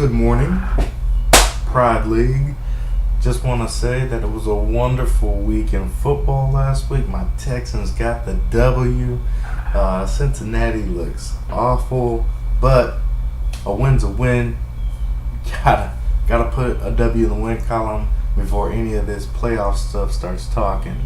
Good morning, Pride League. Just want to say that it was a wonderful week in football last week. My Texans got the W. Cincinnati looks awful, but a win's a win. Gotta put a W in the win column before any of this playoff stuff starts talking.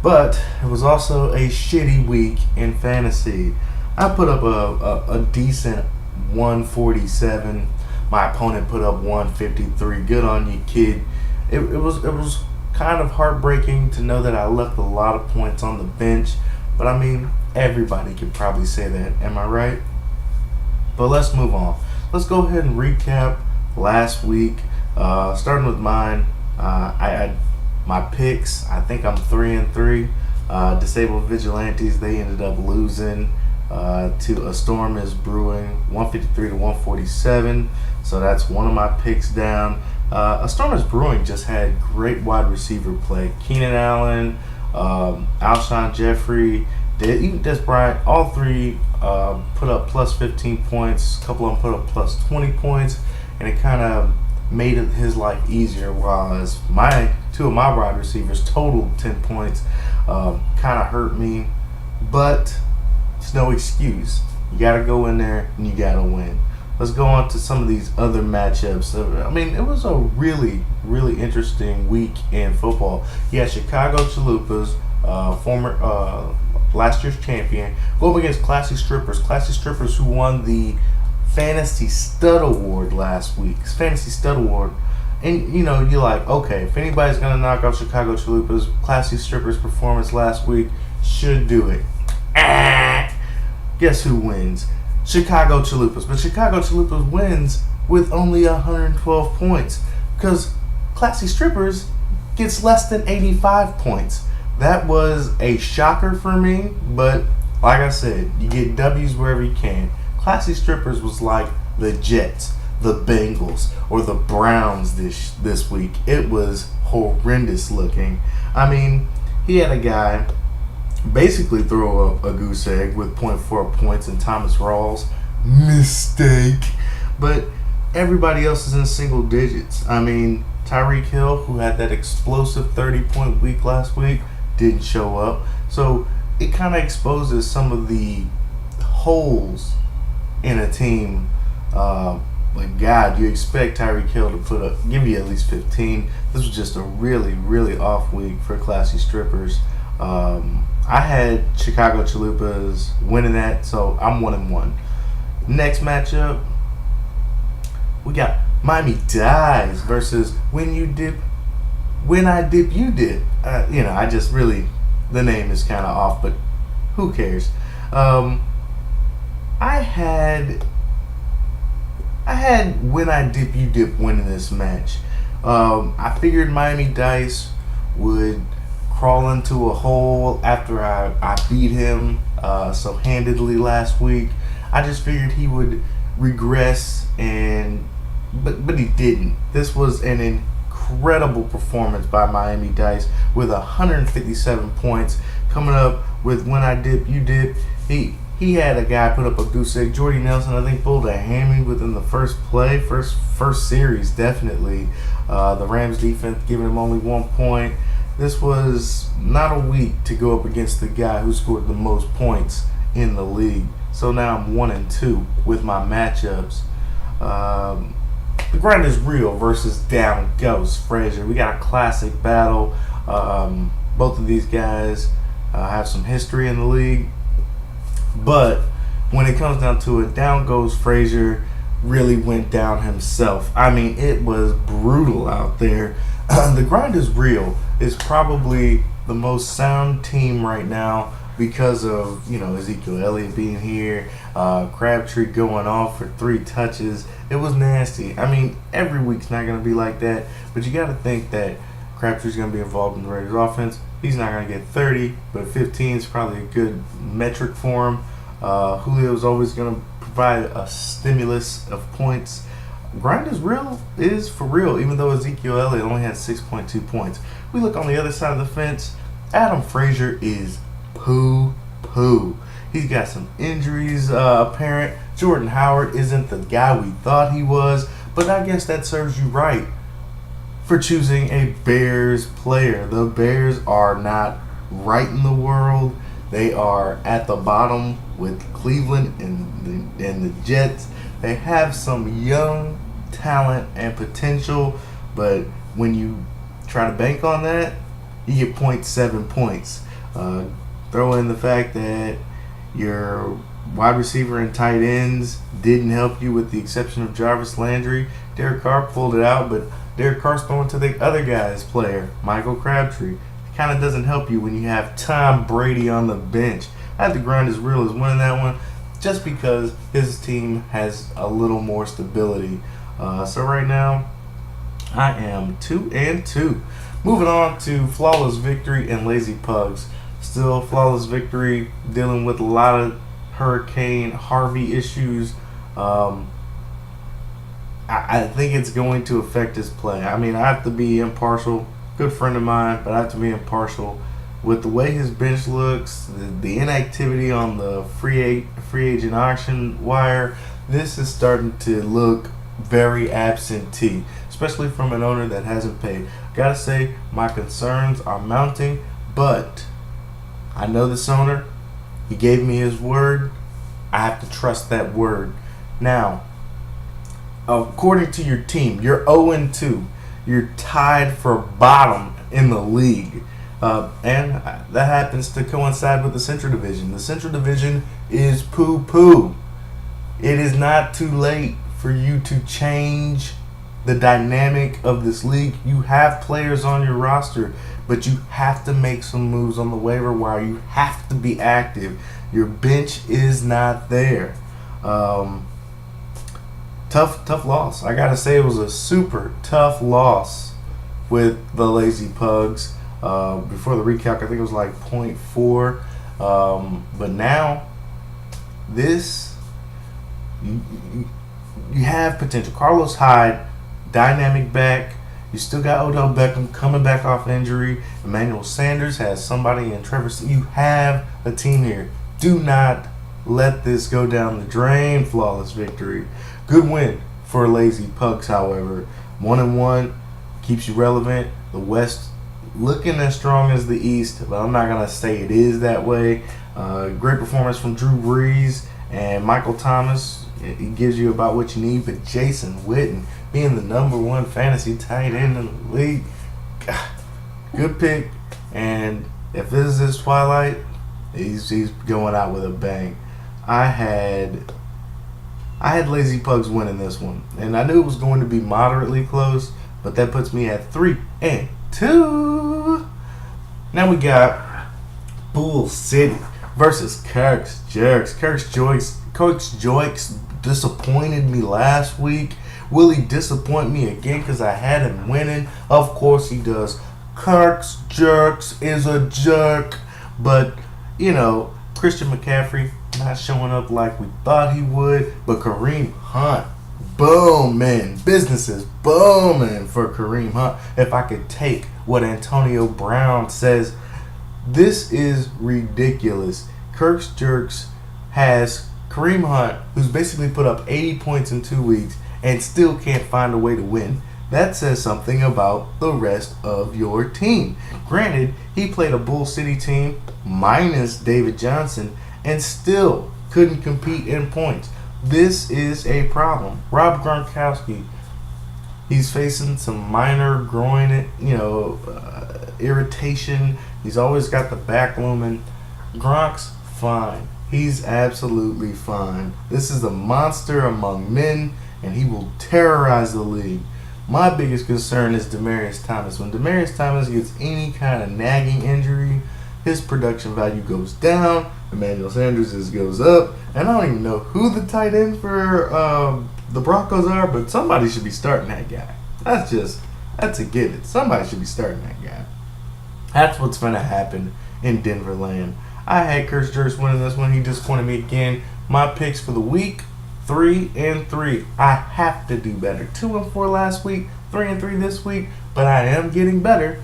But it was also a shitty week in fantasy. I put up a decent 147. My opponent put up 153. Good on you, kid. It was kind of heartbreaking to know that I left a lot of points on the bench. But I mean, everybody could probably say that. Am I right? But let's move on. Let's go ahead and recap last week. Starting with mine, I had my picks. I think I'm 3-3. Disabled Vigilantes, they ended up losing to A Storm is Brewing, 153 to 147. So that's one of my picks down. A Storm is Brewing just had great wide receiver play. Keenan Allen, Alshon Jeffrey, even Des Bryant, all three put up plus 15 points. A couple of them put up plus 20 points, and it kind of made his life easier. Whereas two of my wide receivers totaled 10 points, kind of hurt me, but it's no excuse. You got to go in there and you got to win. Let's go on to some of these other matchups. I mean, it was a really, really interesting week in football. You had Chicago Chalupas, former last year's champion, go up against Classy Strippers. Classy Strippers, who won the Fantasy Stud Award last week. Fantasy Stud Award. And, you're like, okay, if anybody's going to knock out Chicago Chalupas, Classy Strippers' performance last week should do it. Guess who wins? Chicago Chalupas. But Chicago Chalupas wins with only 112 points because Classy Strippers gets less than 85 points. That was a shocker for me, but like I said, you get W's wherever you can. Classy Strippers was like the Jets, the Bengals, or the Browns this week. It was horrendous looking. I mean, he had a guy basically throw a goose egg with 0.4 points in Thomas Rawls. Mistake. But everybody else is in single digits. I mean, Tyreek Hill, who had that explosive 30-point week last week, didn't show up. So it kind of exposes some of the holes in a team. Like, God, you expect Tyreek Hill to give you at least 15. This was just a really, really off week for Classy Strippers. I had Chicago Chalupas winning that, so I'm 1-1. Next matchup, we got Miami Dies versus When I Dip, You Dip. I just really, the name is kind of off, but who cares? I had When I Dip, You Dip winning this match. I figured Miami Dice would crawl into a hole after I beat him so handedly last week. I just figured he would regress, but he didn't. This was an incredible performance by Miami Dice with 157 points. Coming up with When I Dip, You Dip. He had a guy put up a goose egg. Jordy Nelson, I think, pulled a hammy within the first series, definitely. The Rams defense giving him only 1 point. This was not a week to go up against the guy who scored the most points in the league. So now I'm 1-2 with my matchups. The Grind is Real versus Down Goes Frazier. We got a classic battle. Both of these guys have some history in the league. But when it comes down to it, Down Goes Frazier really went down himself. I mean, it was brutal out there. The Grind is Real is probably the most sound team right now because of, Ezekiel Elliott being here, Crabtree going off for 3 touches. It was nasty. I mean, every week's not going to be like that, but you got to think that Crabtree's going to be involved in the Raiders offense. He's not going to get 30, but 15 is probably a good metric for him. Julio's always going to provide a stimulus of points. Grind is Real is for real, even though Ezekiel Elliott only had 6.2 points. We look on the other side of the fence. Adam Frazier is poo-poo. He's got some injuries apparent. Jordan Howard isn't the guy we thought he was. But I guess that serves you right for choosing a Bears player. The Bears are not right in the world. They are at the bottom with Cleveland and the Jets. They have some young talent and potential, but when you try to bank on that, you get 0.7 points. Throw in the fact that your wide receiver and tight ends didn't help you with the exception of Jarvis Landry. Derek Carr pulled it out, but Derek Carr's throwing to the other guy's player, Michael Crabtree. It kind of doesn't help you when you have Tom Brady on the bench. I have to grind as real as winning that one just because his team has a little more stability. So right now, I am 2-2. Moving on to flawless victory and lazy pugs. Still flawless victory, dealing with a lot of Hurricane Harvey issues. I think it's going to affect his play. I mean, I have to be impartial. Good friend of mine, but I have to be impartial. With the way his bench looks, the inactivity on the free agent auction wire, this is starting to look very absentee, especially from an owner that hasn't paid. Gotta say, my concerns are mounting, but I know this owner. He gave me his word. I have to trust that word. Now, according to your team, you're 0-2. You're tied for bottom in the league. And that happens to coincide with the Central Division. The Central Division is poo-poo. It is not too late for you to change the dynamic of this league. You have players on your roster, but you have to make some moves on the waiver wire. You have to be active. Your bench is not there. Tough loss. I gotta say, it was a super tough loss with the Lazy Pugs. Before the recalc, I think it was like 0.4. But now, this, you have potential. Carlos Hyde, dynamic back. You still got Odell Beckham coming back off injury. Emmanuel Sanders has somebody in Trevor. You have a team here. Do not let this go down the drain. Flawless victory. Good win for Lazy Pugs, however. 1-1 keeps you relevant. The West looking as strong as the East, but I'm not going to say it is that way. Great performance from Drew Brees and Michael Thomas. It gives you about what you need, but Jason Witten being the #1 fantasy tight end in the league, good pick. And if this is his twilight, he's going out with a bang. I had Lazy Pugs winning this one, and I knew it was going to be moderately close, but that puts me at 3-2. Now we got Bull City versus Kirk's Jerks. Kirk's Joyks disappointed me last week. Will he disappoint me again because I had him winning? Of course he does. Kirk's Jerks is a jerk. But, Christian McCaffrey not showing up like we thought he would. But Kareem Hunt, booming. Business is booming for Kareem Hunt. If I could take what Antonio Brown says, this is ridiculous. Kirk's Jerks has Kareem Hunt, who's basically put up 80 points in 2 weeks and still can't find a way to win. That says something about the rest of your team. Granted, he played a Bull City team minus David Johnson and still couldn't compete in points. This is a problem. Rob Gronkowski, he's facing some minor groin, irritation. He's always got the back looming. Gronk's fine. He's absolutely fine. This is a monster among men, and he will terrorize the league. My biggest concern is Demaryius Thomas. When Demaryius Thomas gets any kind of nagging injury, his production value goes down. Emmanuel Sanders goes up. And I don't even know who the tight end for the Broncos are, but somebody should be starting that guy. That's a given. Somebody should be starting that guy. That's what's going to happen in Denver land. I had Kirk's Jerks winning this one. He disappointed me again. My picks for the week, 3-3. I have to do better. 2-4 last week, 3-3 this week, but I am getting better.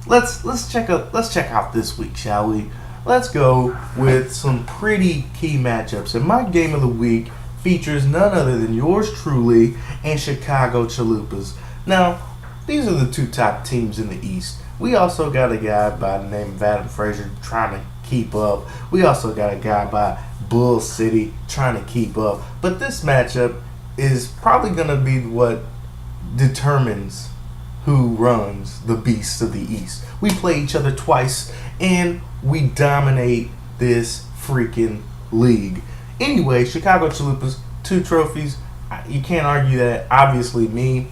Let's check out this week, shall we? Let's go with some pretty key matchups. In my game of the week, features none other than yours truly and Chicago Chalupas. Now, these are the two top teams in the East. We also got a guy by the name of Adam Frazier trying to keep up. We also got a guy by Bull City trying to keep up. But this matchup is probably going to be what determines who runs the beasts of the East. We play each other twice, and we dominate this freaking league. Anyway, Chicago Chalupas, 2 trophies. You can't argue that. Obviously, me,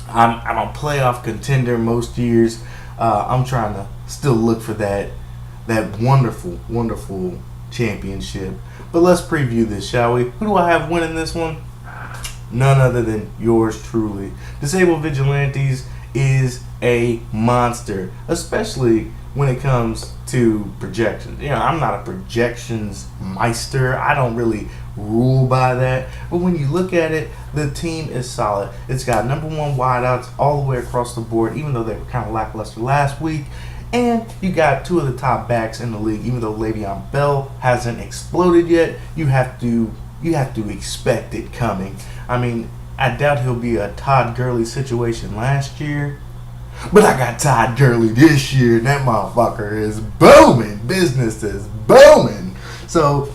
I'm a playoff contender most years. I'm trying to still look for that wonderful, wonderful championship. But let's preview this, shall we? Who do I have winning this one? None other than yours truly. Disabled Vigilantes is a monster, especially when it comes to projections. I'm not a projections meister. I don't really rule by that. But when you look at it, the team is solid. It's got number 1 wideouts all the way across the board, even though they were kind of lackluster last week. And you got 2 of the top backs in the league. Even though Le'Veon Bell hasn't exploded yet, you have to expect it coming. I mean, I doubt he'll be a Todd Gurley situation last year, but I got Todd Gurley this year, and that motherfucker is booming. Business is booming. So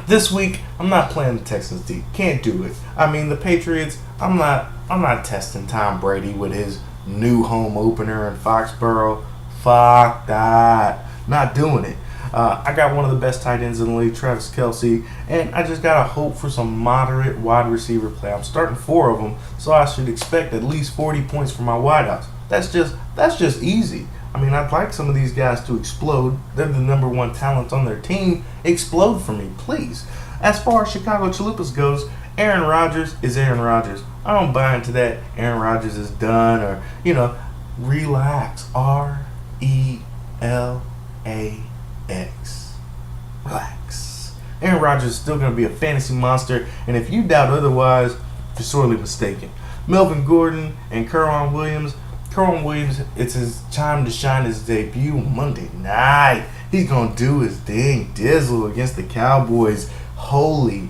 this week, I'm not playing the Texans D. Can't do it. I mean, the Patriots, I'm not testing Tom Brady with his new home opener in Foxborough. Fuck that. Not doing it. I got one of the best tight ends in the league, Travis Kelce, and I just got to hope for some moderate wide receiver play. I'm starting 4 of them, so I should expect at least 40 points from my wideouts. That's just easy. I mean, I'd like some of these guys to explode. They're the number 1 talent on their team. Explode for me, please. As far as Chicago Chalupas goes, Aaron Rodgers is Aaron Rodgers. I don't buy into that Aaron Rodgers is done or, relax. RELAX. Relax. Aaron Rodgers is still going to be a fantasy monster, and if you doubt otherwise, you're sorely mistaken. Melvin Gordon and Kerryon Williams, it's his time to shine his debut Monday night. He's going to do his dang dizzle against the Cowboys. Holy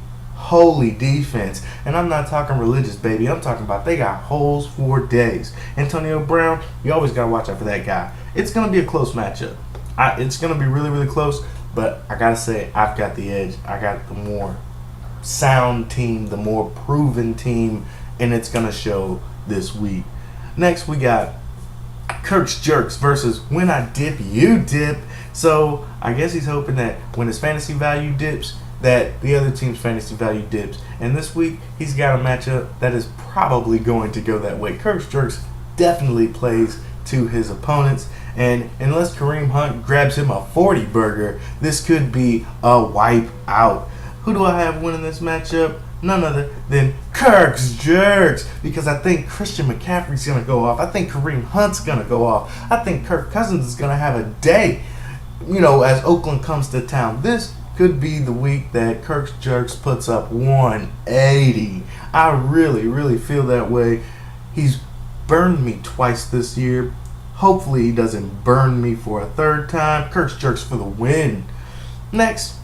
defense. And I'm not talking religious, baby. I'm talking about they got holes for days. Antonio Brown, you always got to watch out for that guy. It's going to be a close matchup. It's going to be really, really close, but I got to say, I've got the edge. I got the more sound team, the more proven team, and it's going to show this week. Next, we got Kirk's Jerks versus When I Dip, You Dip. So I guess he's hoping that when his fantasy value dips, that the other team's fantasy value dips. And this week, he's got a matchup that is probably going to go that way. Kirk's Jerks definitely plays to his opponents. And unless Kareem Hunt grabs him a 40 burger, this could be a wipe out. Who do I have winning this matchup? None other than Kirk's Jerks, because I think Christian McCaffrey's going to go off. I think Kareem Hunt's going to go off. I think Kirk Cousins is going to have a day, as Oakland comes to town. This could be the week that Kirk's Jerks puts up 180. I really, really feel that way. He's burned me twice this year. Hopefully he doesn't burn me for a 3rd time. Kirk's Jerks for the win. Next,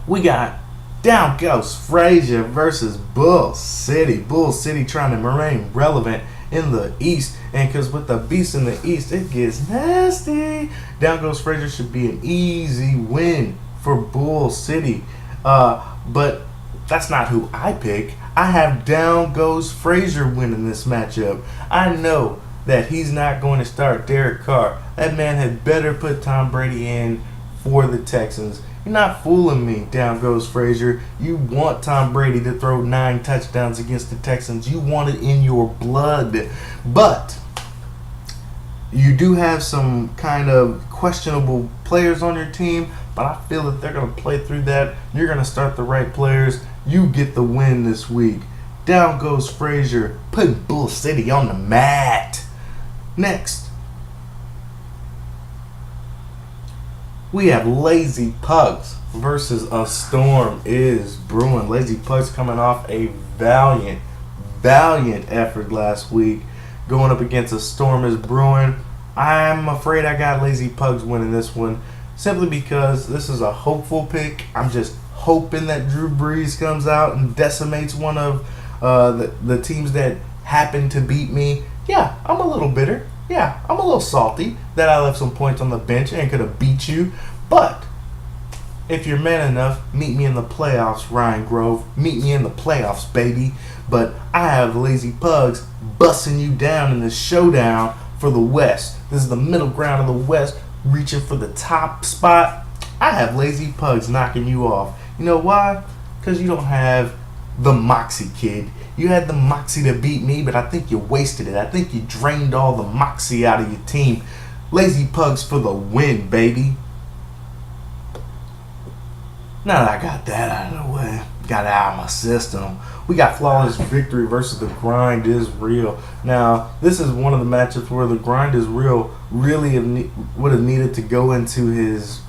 we got Down Goes Frazier versus Bull City. Bull City trying to remain relevant in the East. And because with the beast in the East, it gets nasty. Down Goes Frazier should be an easy win for Bull City. But that's not who I pick. I have Down Goes Frazier winning this matchup. I know that he's not going to start Derek Carr. That man had better put Tom Brady in for the Texans. You're not fooling me, Down Goes Frazier. You want Tom Brady to throw 9 touchdowns against the Texans. You want it in your blood. But you do have some kind of questionable players on your team, but I feel that they're going to play through that. You're going to start the right players. You get the win this week. Down Goes Frazier, putting Bull City on the mat. Next, we have Lazy Pugs versus A Storm Is Brewing. Lazy Pugs coming off a valiant effort last week, going up against A Storm Is Brewing. I'm afraid I got Lazy Pugs winning this one, simply because this is a hopeful pick. I'm just hoping that Drew Brees comes out and decimates one of the teams that happen to beat me. Yeah, I'm a little bitter. Yeah, I'm a little salty that I left some points on the bench and could have beat you. But if you're man enough, meet me in the playoffs, Ryan Grove. Meet me in the playoffs, baby. But I have Lazy Pugs busting you down in the showdown for the West. This is the middle ground of the West, reaching for the top spot. I have Lazy Pugs knocking you off. You know why? Because you don't have the moxie, kid. You had the moxie to beat me, but I think you wasted it. I think you drained all the moxie out of your team. Lazy Pugs for the win, baby. Now that I got that out of the way, got it out of my system, we got Flawless Victory versus The Grind Is Real. Now, this is one of the matchups where The Grind Is Real really would have needed to go into his,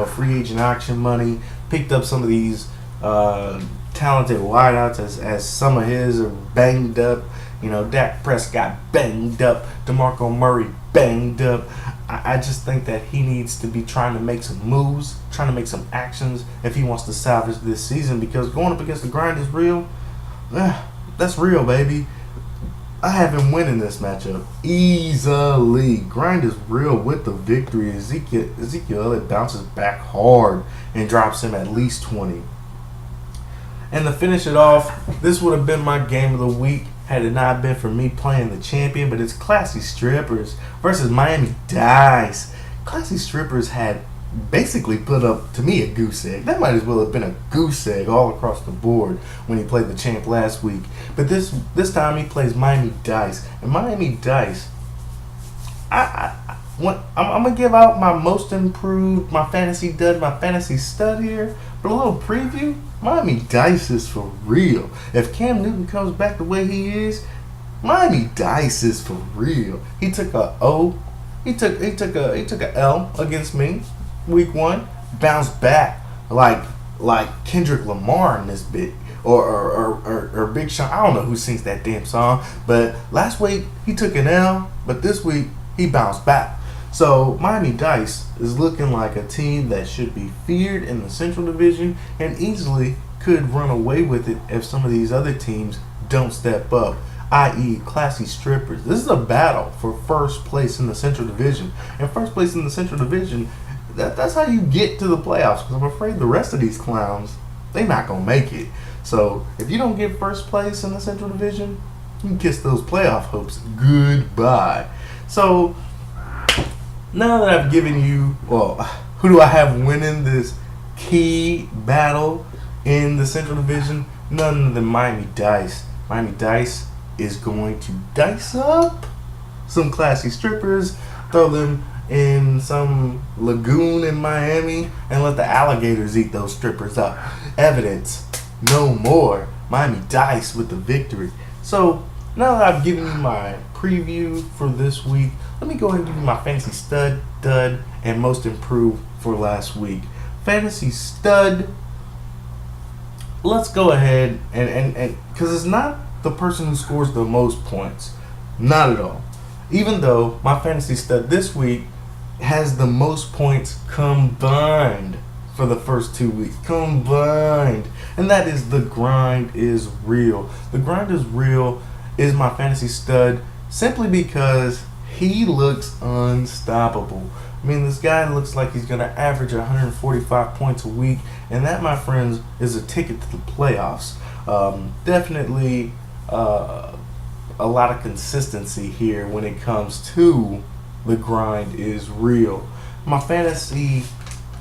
free agent auction money, picked up some of these talented wideouts as some of his are banged up. Dak Prescott banged up, DeMarco Murray banged up. I just think that he needs to be trying to make some moves, trying to make some actions if he wants to salvage this season, because going up against The Grind Is Real, that's real, baby. I have him winning this matchup easily. Grind Is Real with the victory. Ezekiel Elliott bounces back hard and drops him at least 20. And to finish it off, this would have been my game of the week had it not been for me playing the champion, but it's Classy Strippers versus Miami Dice. Classy Strippers had basically put up, to me, a goose egg. That might as well have been a goose egg all across the board when he played the champ last week. But this time he plays Miami Dice. And Miami Dice, I'm going to give out my most improved, my fantasy dud, my fantasy stud here. But a little preview, Miami Dice is for real. If Cam Newton comes back the way he is, Miami Dice is for real. He took a L against me week 1, bounced back like Kendrick Lamar in this bit, or Big Sean. I don't know who sings that damn song, but last week he took an L, but this week he bounced back. So Miami Dice is looking like a team that should be feared in the Central Division and easily could run away with it if some of these other teams don't step up, i.e. Classy Strippers. This is a battle for first place in the Central Division. And first place in the Central Division, that's how you get to the playoffs, because I'm afraid the rest of these clowns, they're not going to make it. So if you don't get first place in the Central Division, you can kiss those playoff hopes goodbye. So now that I've given you, who do I have winning this key battle in the Central Division? None other than Miami Dice. Miami Dice is going to dice up some Classy Strippers, throw them in some lagoon in Miami, and let the alligators eat those strippers up. Evidence, no more. Miami Dice with the victory. So now that I've given you my preview for this week, let me go ahead and give you my fantasy stud, dud, and most improved for last week. Fantasy stud, let's go ahead and because it's not the person who scores the most points. Not at all. Even though my fantasy stud this week has the most points combined for the first 2 weeks. Combined. And that is The Grind Is Real. The Grind Is Real is my fantasy stud simply because he looks unstoppable. I mean, this guy looks like he's going to average 145 points a week, and that, my friends, is a ticket to the playoffs. Definitely a lot of consistency here when it comes to The Grind Is Real. My fantasy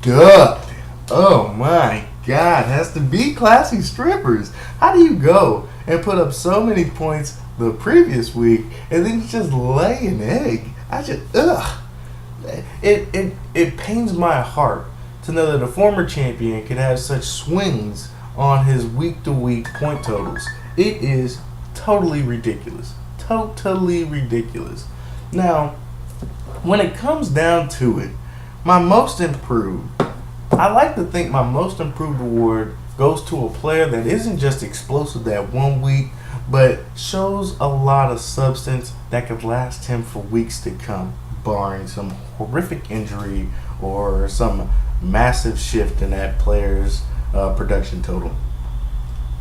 dud, oh my God, has to be Classy Strippers. How do you go and put up so many points the previous week and then you just lay an egg? It pains my heart to know that a former champion can have such swings on his week-to-week point totals. It is totally ridiculous. Totally ridiculous. Now, when it comes down to it, my most improved, I like to think my most improved award goes to a player that isn't just explosive that 1 week, but shows a lot of substance that could last him for weeks to come, barring some horrific injury or some massive shift in that player's production total.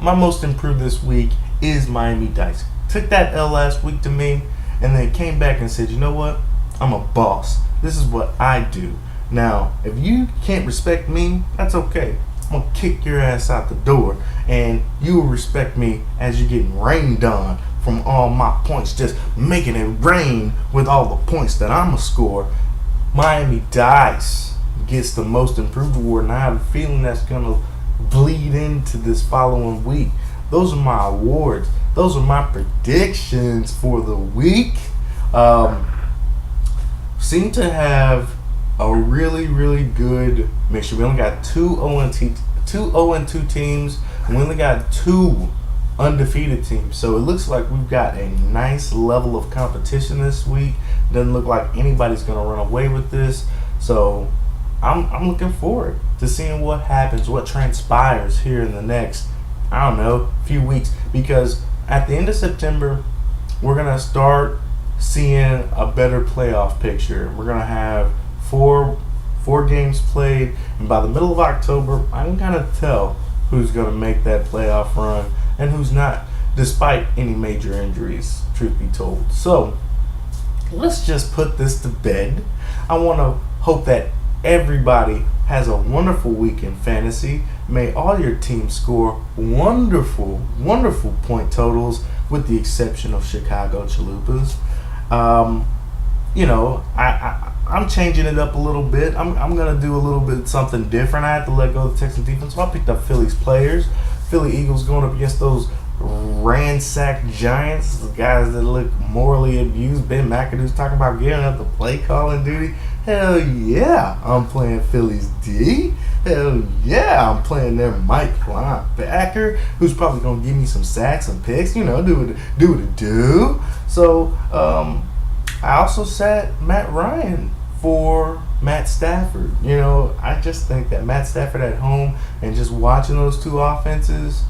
My most improved this week is Miami Dice. Took that L last week to me, and then came back and said, you know what? I'm a boss. This is what I do. Now, if you can't respect me, that's okay. I'm gonna kick your ass out the door, and you will respect me as you're getting rained on from all my points, just making it rain with all the points that I'm gonna score. Miami Dice gets the most improved award, and I have a feeling that's gonna bleed into this following week. Those are my awards. Those are my predictions for the week. Seem to have a really, really good mixture. We only got two 0-2 teams, and we only got two undefeated teams. So it looks like we've got a nice level of competition this week. Doesn't look like anybody's going to run away with this. So I'm looking forward to seeing what happens, what transpires here in the next, I don't know, few weeks. Because at the end of September, we're going to start seeing a better playoff picture. We're going to have four games played, and by the middle of October, I can kind of tell who's going to make that playoff run and who's not, despite any major injuries, truth be told. So let's just put this to bed. I want to hope that everybody has a wonderful week in fantasy. May all your teams score wonderful, wonderful point totals, with the exception of Chicago Chalupas. I'm changing it up a little bit. I'm going to do a little bit something different. I had to let go of the Texans defense, so I picked up Philly's players. Philly Eagles going up against those ransacked Giants, the guys that look morally abused. Ben McAdoo's talking about giving up the play calling duty. Hell yeah, I'm playing Philly's D. Hell yeah, I'm playing their Mike linebacker, who's probably going to give me some sacks and picks, do what it do. So, I also sat Matt Ryan for Matt Stafford. I just think that Matt Stafford at home and just watching those two offenses,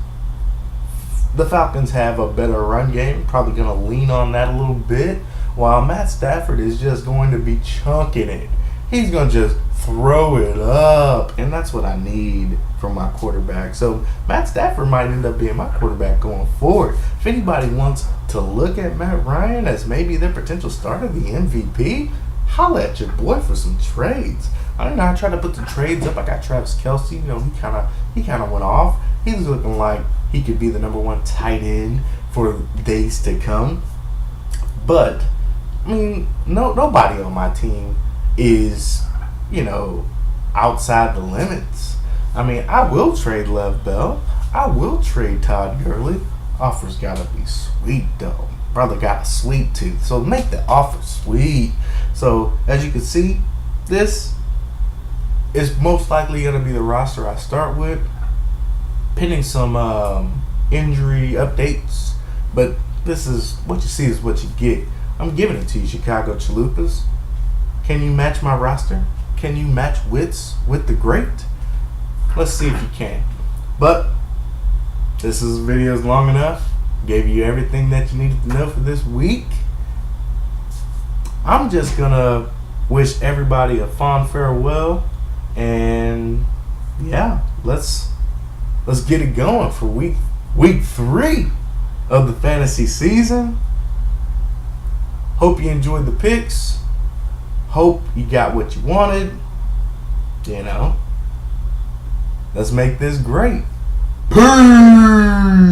the Falcons have a better run game, probably going to lean on that a little bit, while Matt Stafford is just going to be chunking it. He's going to just throw it up, and that's what I need from my quarterback. So Matt Stafford might end up being my quarterback going forward. If anybody wants to look at Matt Ryan as maybe their potential starter, the MVP, holla at your boy for some trades. I don't know. I tried to put the trades up. I got Travis Kelce. He kind of went off. He's looking like he could be the number one tight end for days to come. But nobody on my team is, outside the limits. I will trade Lev Bell. I will trade Todd Gurley. Offer's gotta be sweet though. Brother got a sweet tooth, so make the offer sweet. So as you can see, this is most likely gonna be the roster I start with, pending some injury updates. But this is what you see is what you get. I'm giving it to you, Chicago Chalupas. Can you match my roster? Can you match wits with the great? Let's see if you can. But this video is long enough. Gave you everything that you needed to know for this week. I'm just gonna wish everybody a fond farewell, and yeah, let's get it going for week 3 of the fantasy season. Hope you enjoyed the picks. Hope you got what you wanted. Let's make this great. Peace!